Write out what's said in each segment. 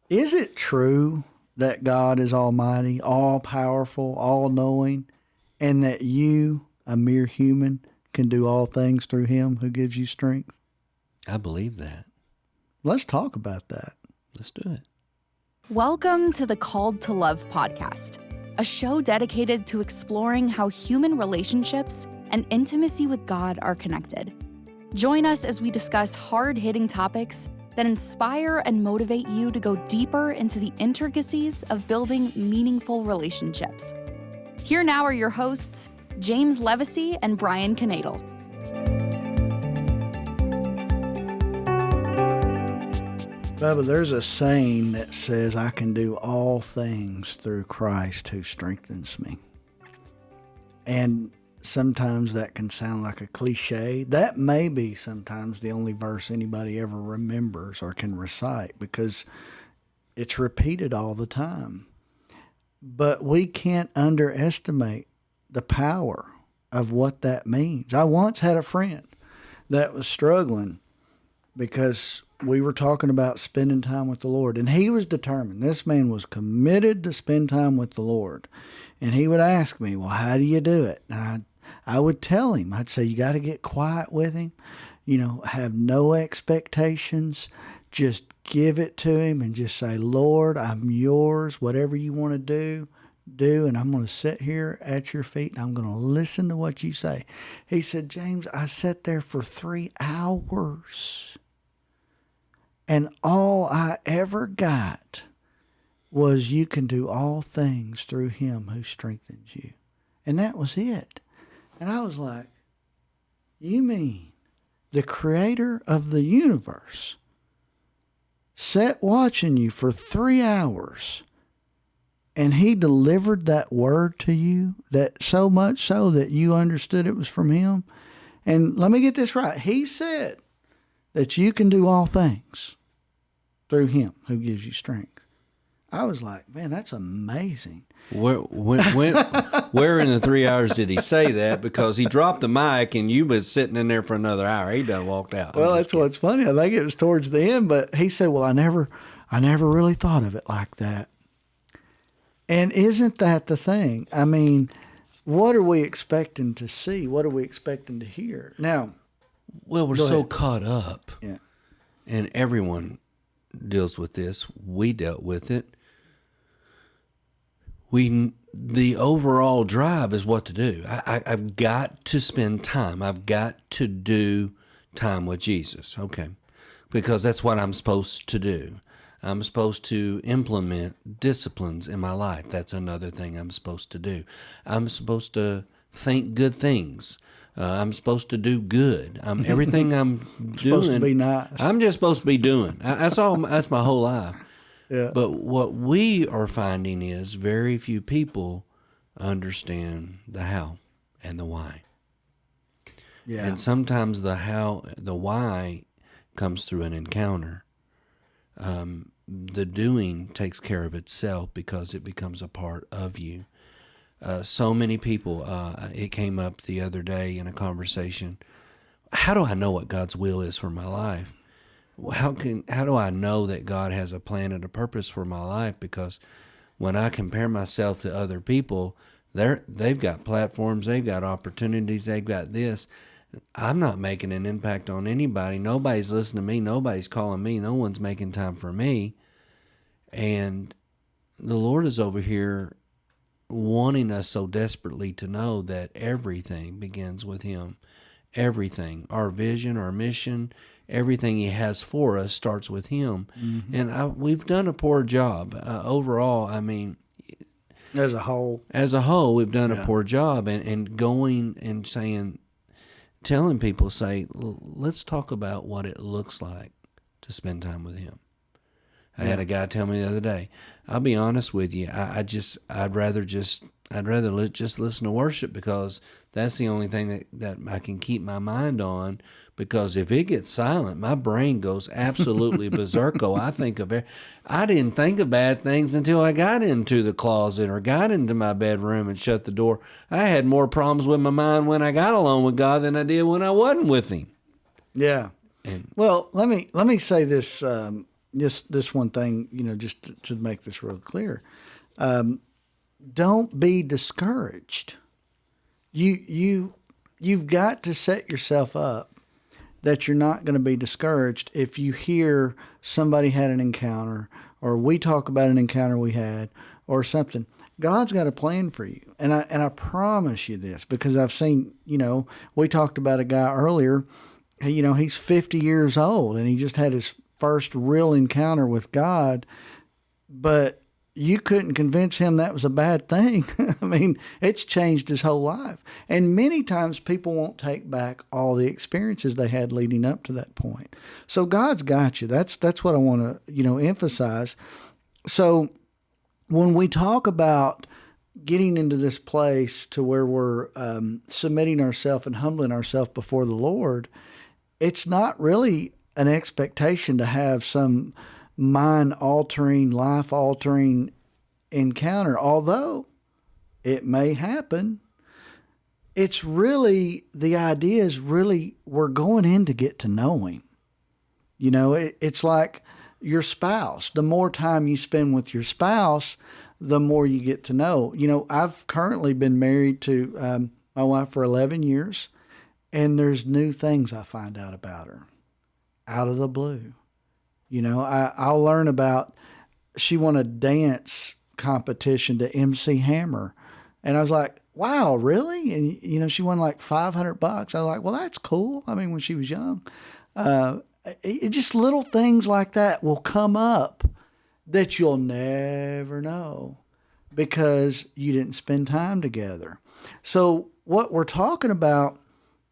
Is it true that God is almighty, all powerful, all knowing, and that you, a mere human, can do all things through him who gives you strength? I believe that. Let's talk about that. Let's do it. Welcome to the Called to Love podcast, a show dedicated to exploring how human relationships and intimacy with God are connected. Join us as we discuss hard-hitting topics that inspire and motivate you to go deeper into the intricacies of building meaningful relationships. Here now are your hosts, James Levesey and Brian Knadel. Bubba, there's a saying that says, I can do all things through Christ who strengthens me. And sometimes that can sound like a cliche. That may be sometimes the only verse anybody ever remembers or can recite because it's repeated all the time. But we can't underestimate the power of what that means. I once had a friend that was struggling because we were talking about spending time with the Lord, and he was determined. This man was committed to spend time with the Lord. And he would ask me, well, how do you do it? And I would tell him, I'd say, you got to get quiet with him, have no expectations, just give it to him and just say, Lord, I'm yours, whatever you want to do, and I'm going to sit here at your feet and I'm going to listen to what you say. He said, James, I sat there for 3 hours. And all I ever got was you can do all things through him who strengthens you. And that was it. And I was like, you mean the creator of the universe sat watching you for 3 hours and he delivered that word to you, that so much so that you understood it was from him? And let me get this right. He said that you can do all things through him who gives you strength. I was like, man, that's amazing. Where in the 3 hours did he say that? Because he dropped the mic and you was sitting in there for another hour. He done walked out. Well, that's what's funny. I think it was towards the end, but he said, well, I never really thought of it like that. And isn't that the thing? I mean, what are we expecting to see? What are we expecting to hear? Now, well, we're so caught up. Yeah. And everyone deals with this. We dealt with it. The overall drive is what to do. I've got to spend time. I've got to do time with Jesus. Okay. Because that's what I'm supposed to do. I'm supposed to implement disciplines in my life. That's another thing I'm supposed to do. I'm supposed to think good things. I'm supposed to do good. Everything I'm doing. Supposed to be nice. I'm just supposed to be doing. That's all. That's my whole life. Yeah. But what we are finding is very few people understand the how and the why. Yeah. And sometimes the why comes through an encounter. The doing takes care of itself because it becomes a part of you. So many people, it came up the other day in a conversation. How do I know what God's will is for my life? How do I know that God has a plan and a purpose for my life? Because when I compare myself to other people, they've got platforms, they've got opportunities, they've got this. I'm not making an impact on anybody. Nobody's listening to me. Nobody's calling me. No one's making time for me. And the Lord is over here wanting us so desperately to know that everything begins with him. Everything, our vision, our mission, everything he has for us starts with him. Mm-hmm. And we've done a poor job. Overall, I mean, As a whole, we've done a poor job. And going and telling people, let's talk about what it looks like to spend time with him. I had a guy tell me the other day, I'll be honest with you, I'd rather just listen to worship because that's the only thing that I can keep my mind on, because if it gets silent, my brain goes absolutely berserko. I didn't think of bad things until I got into the closet or got into my bedroom and shut the door. I had more problems with my mind when I got alone with God than I did when I wasn't with him. Yeah. Well, let me say this this one thing, just to make this real clear. Don't be discouraged. You've got to set yourself up that you're not going to be discouraged if you hear somebody had an encounter, or we talk about an encounter we had, or something. God's got a plan for you. And I promise you this, because I've seen, we talked about a guy earlier, he's 50 years old and he just had his first real encounter with God, but you couldn't convince him that was a bad thing. I mean, it's changed his whole life. And many times people won't take back all the experiences they had leading up to that point. So God's got you. That's what I want to, emphasize. So when we talk about getting into this place to where we're submitting ourselves and humbling ourselves before the Lord, it's not really an expectation to have some mind-altering, life-altering encounter, although it may happen. It's really, the idea is really, we're going in to get to know Him. It's like your spouse. The more time you spend with your spouse, the more you get to know. I've currently been married to my wife for 11 years, and there's new things I find out about her out of the blue. I'll learn about, she won a dance competition to MC Hammer. And I was like, wow, really? And, she won like $500. I was like, well, that's cool. I mean, when she was young, it just little things like that will come up that you'll never know because you didn't spend time together. So what we're talking about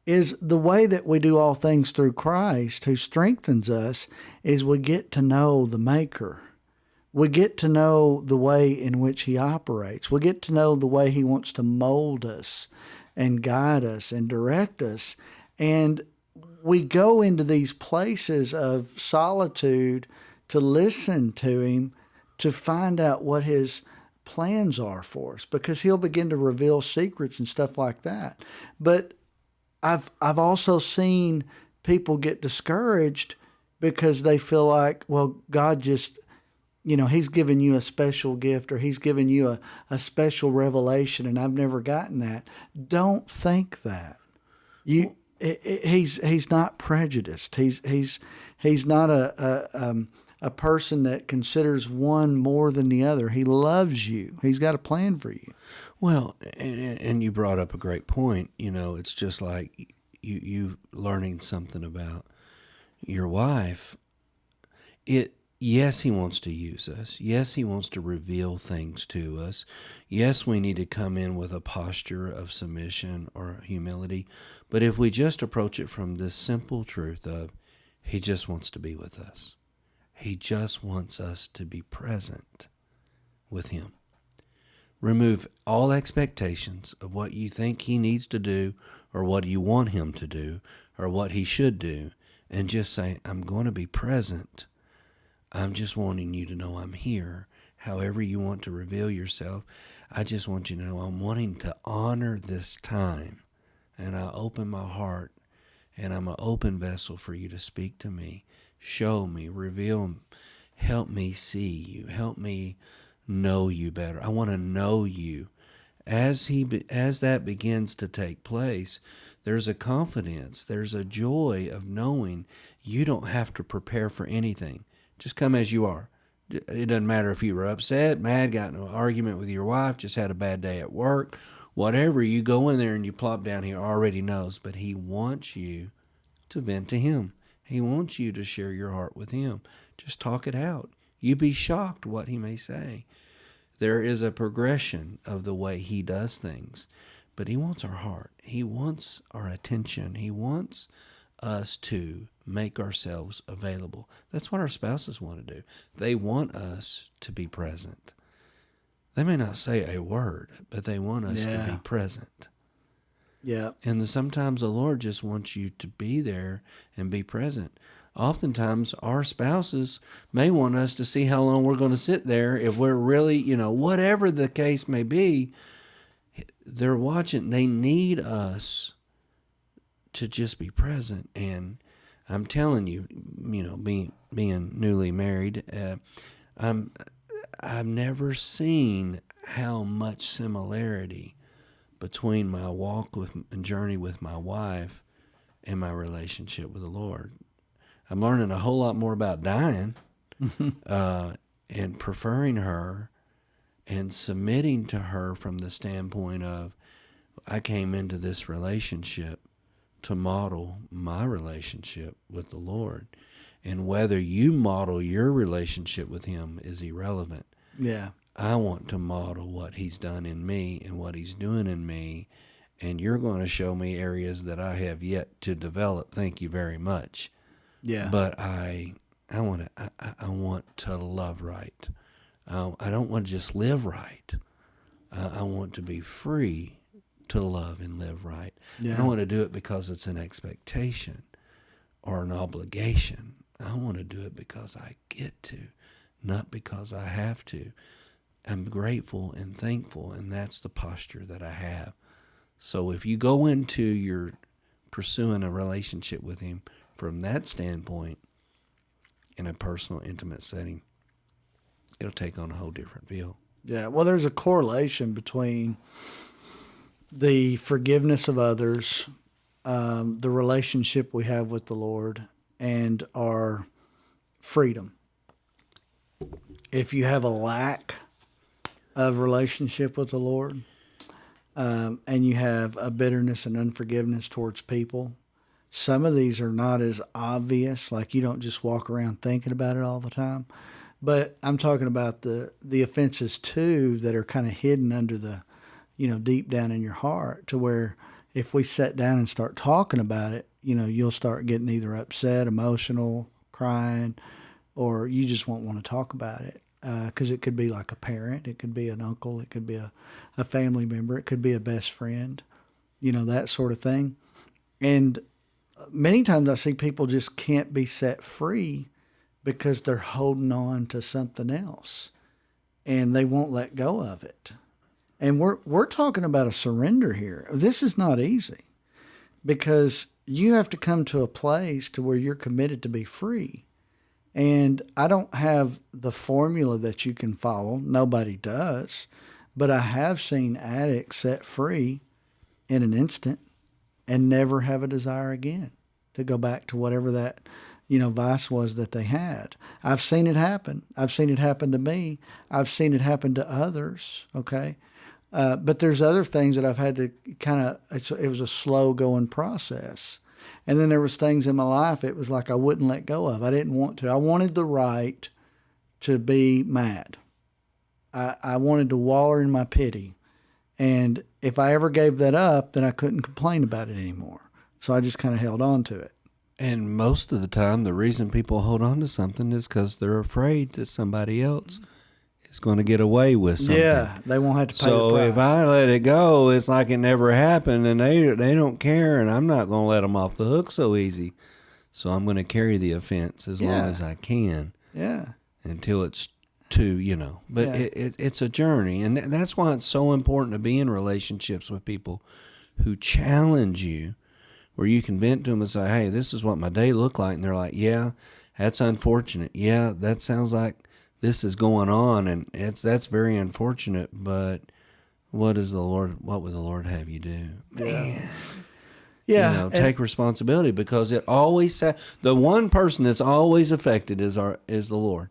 is the way that we do all things through Christ, who strengthens us, is we get to know the Maker. We get to know the way in which He operates. We get to know the way He wants to mold us and guide us and direct us. And we go into these places of solitude to listen to Him, to find out what His plans are for us, because He'll begin to reveal secrets and stuff like that. But I've also seen people get discouraged because they feel like, well, God just, He's given you a special gift, or He's given you a special revelation, and I've never gotten that. Don't think that. He's not prejudiced. He's not a person that considers one more than the other. He loves you. He's got a plan for you. Well, and you brought up a great point. It's just like you learning something about your wife. Yes, He wants to use us. Yes, He wants to reveal things to us. Yes, we need to come in with a posture of submission or humility. But if we just approach it from this simple truth of He just wants to be with us. He just wants us to be present with Him. Remove all expectations of what you think He needs to do, or what you want Him to do, or what He should do, and just say, I'm going to be present. I'm just wanting you to know I'm here. However you want to reveal yourself, I just want you to know I'm wanting to honor this time. And I open my heart, and I'm an open vessel for you to speak to me. Show me, reveal, help me see you, help me know you better. I want to know you. As that begins to take place, there's a confidence, there's a joy of knowing you don't have to prepare for anything. Just come as you are. It doesn't matter if you were upset, mad, got in an argument with your wife, just had a bad day at work, whatever. You go in there and you plop down, He already knows. But He wants you to vent to Him. He wants you to share your heart with Him. Just talk it out. You'd be shocked what He may say. There is a progression of the way He does things, but He wants our heart. He wants our attention. He wants us to make ourselves available. That's what our spouses want to do. They want us to be present. They may not say a word, but they want us to be present. Yeah. And sometimes the Lord just wants you to be there and be present. Oftentimes, our spouses may want us to see how long we're going to sit there. If we're really, whatever the case may be, they're watching. They need us to just be present. And I'm telling you, being newly married, I've never seen how much similarity between my walk with and journey with my wife and my relationship with the Lord. I'm learning a whole lot more about dying and preferring her and submitting to her from the standpoint of I came into this relationship to model my relationship with the Lord. And whether you model your relationship with him is irrelevant. Yeah. I want to model what he's done in me and what he's doing in me. And you're going to show me areas that I have yet to develop. Thank you very much. Yeah. But I want to love right. I don't want to just live right. I want to be free to love and live right. Yeah. I don't want to do it because it's an expectation or an obligation. I want to do it because I get to, not because I have to. I'm grateful and thankful, and that's the posture that I have. So if you go into your pursuing a relationship with him from that standpoint in a personal, intimate setting, it'll take on a whole different feel. Yeah. Well, there's a correlation between the forgiveness of others, the relationship we have with the Lord, and our freedom. If you have a lack of relationship with the Lord, and you have a bitterness and unforgiveness towards people, some of these are not as obvious, like you don't just walk around thinking about it all the time. But I'm talking about the offenses too that are kind of hidden under the, deep down in your heart, to where if we sit down and start talking about it, you'll start getting either upset, emotional, crying, or you just won't want to talk about it. Because it could be like a parent, it could be an uncle, it could be a family member, it could be a best friend, that sort of thing. And many times I see people just can't be set free because they're holding on to something else and they won't let go of it. And we're talking about a surrender here. This is not easy because you have to come to a place to where you're committed to be free. And I don't have the formula that you can follow. Nobody does. But I have seen addicts set free in an instant and never have a desire again to go back to whatever that, vice was that they had. I've seen it happen. I've seen it happen to me. I've seen it happen to others, okay? But there's other things that I've had to it was a slow going process. And then there was things in my life, it was like I wouldn't let go of. I didn't want to. I wanted the right to be mad. I wanted to waller in my pity. And if I ever gave that up, then I couldn't complain about it anymore. So I just kind of held on to it. And most of the time, the reason people hold on to something is because they're afraid that somebody else is going to get away with something. Yeah, they won't have to pay the So price. if I let it go, it's like it never happened, and they don't care, and I'm not going to let them off the hook so easy. So I'm going to carry the offense as long as I can. Yeah. Until it's too, But it's a journey, and that's why it's so important to be in relationships with people who challenge you, where you can vent to them and say, hey, this is what my day looked like. And they're like, yeah, that's unfortunate. Yeah, that sounds like this is going on, and that's very unfortunate, but what would the Lord have you do? Man. Yeah. Take responsibility, because it always the one person that's always affected is the Lord.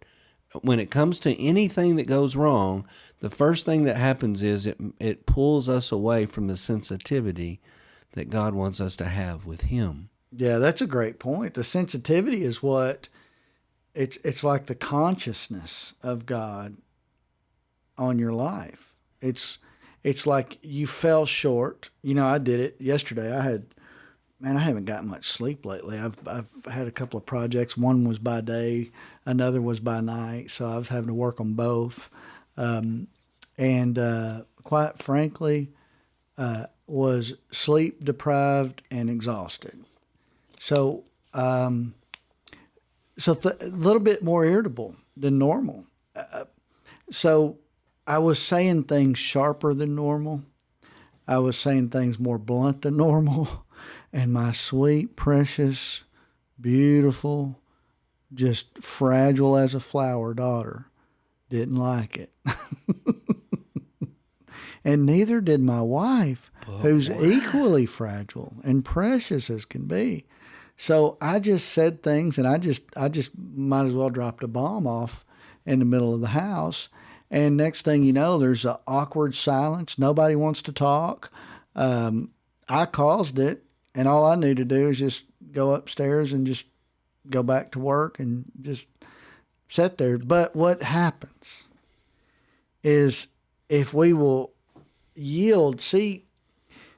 When it comes to anything that goes wrong, the first thing that happens is it pulls us away from the sensitivity that God wants us to have with him. Yeah, that's a great point. The sensitivity is what it's like the consciousness of God on your life. It's like you fell short. I did it yesterday. I haven't gotten much sleep lately. I've had a couple of projects. One was by day, another was by night. So I was having to work on both. And quite frankly, was sleep deprived and exhausted. So, a little bit more irritable than normal. So I was saying things sharper than normal. I was saying things more blunt than normal. And my sweet, precious, beautiful, just fragile as a flower daughter didn't like it. And neither did my wife, who's equally fragile and precious as can be. So I just said things, and I just might as well dropped a bomb off in the middle of the house. And next thing you know, there's an awkward silence. Nobody wants to talk. I caused it, and all I knew to do is just go upstairs and just go back to work and just sit there. But what happens is if we will yield, see,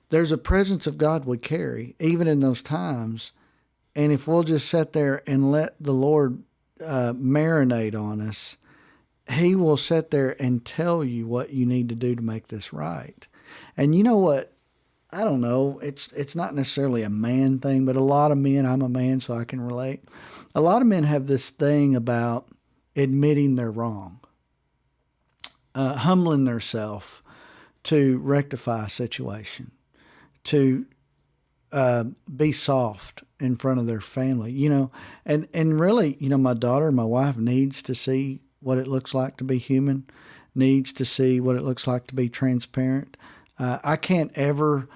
there's a presence of God we carry, even in those times. And if we'll just sit there and let the Lord marinate on us, He will sit there and tell you what you need to do to make this right. And you know what? I don't know. It's not necessarily a man thing, but a lot of men, I'm a man, so I can relate. A lot of men have this thing about admitting they're wrong, humbling themselves to rectify a situation, to be soft in front of their family, and really, my daughter, my wife needs to see what it looks like to be human, needs to see what it looks like to be transparent. I can't ever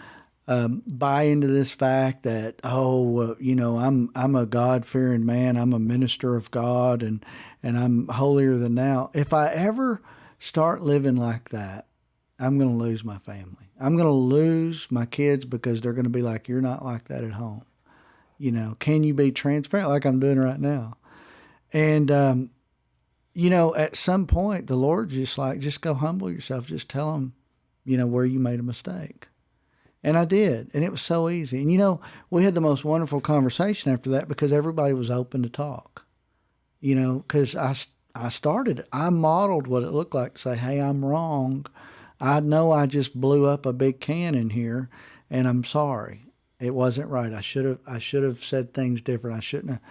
buy into this fact that, I'm a God-fearing man, I'm a minister of God, and I'm holier than thou. If I ever start living like that, I'm going to lose my family. I'm going to lose my kids because they're going to be like, you're not like that at home. Can you be transparent like I'm doing right now? And, at some point, the Lord's just like, just go humble yourself. Just tell them, where you made a mistake. And I did. And it was so easy. And, we had the most wonderful conversation after that because everybody was open to talk, because I modeled what it looked like to say, hey, I'm wrong. I know I just blew up a big can in here, and I'm sorry. It wasn't right. I should have said things different. I shouldn't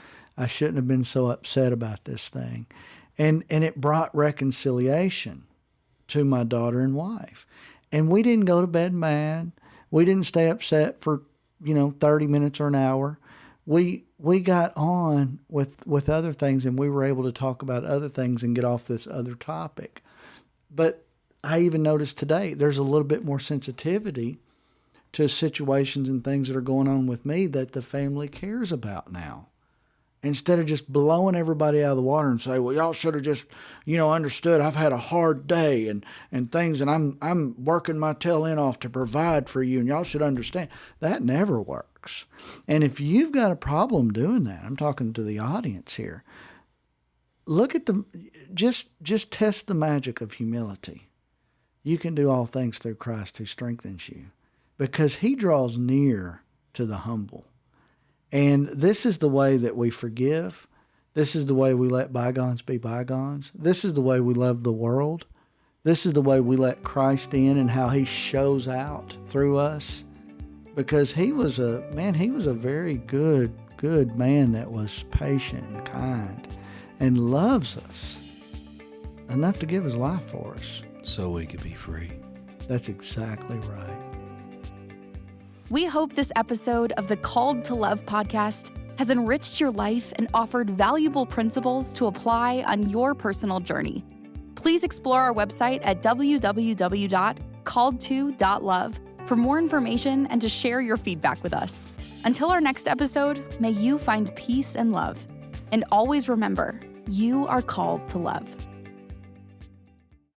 have been so upset about this thing. And it brought reconciliation to my daughter and wife. And we didn't go to bed mad. We didn't stay upset for, 30 minutes or an hour. We got on with other things, and we were able to talk about other things and get off this other topic. But I even noticed today there's a little bit more sensitivity to situations and things that are going on with me that the family cares about now. Instead of just blowing everybody out of the water and say, well, y'all should have just, understood I've had a hard day and things, and I'm working my tail end off to provide for you, and y'all should understand. That never works. And if you've got a problem doing that, I'm talking to the audience here, look at just test the magic of humility. You can do all things through Christ who strengthens you, because He draws near to the humble. And this is the way that we forgive. This is the way we let bygones be bygones. This is the way we love the world. This is the way we let Christ in and how He shows out through us. Because He was a very good man that was patient and kind and loves us enough to give His life for us. So we could be free. That's exactly right. We hope this episode of the Called to Love podcast has enriched your life and offered valuable principles to apply on your personal journey. Please explore our website at www.calledto.love for more information and to share your feedback with us. Until our next episode, may you find peace and love. And always remember, you are called to love.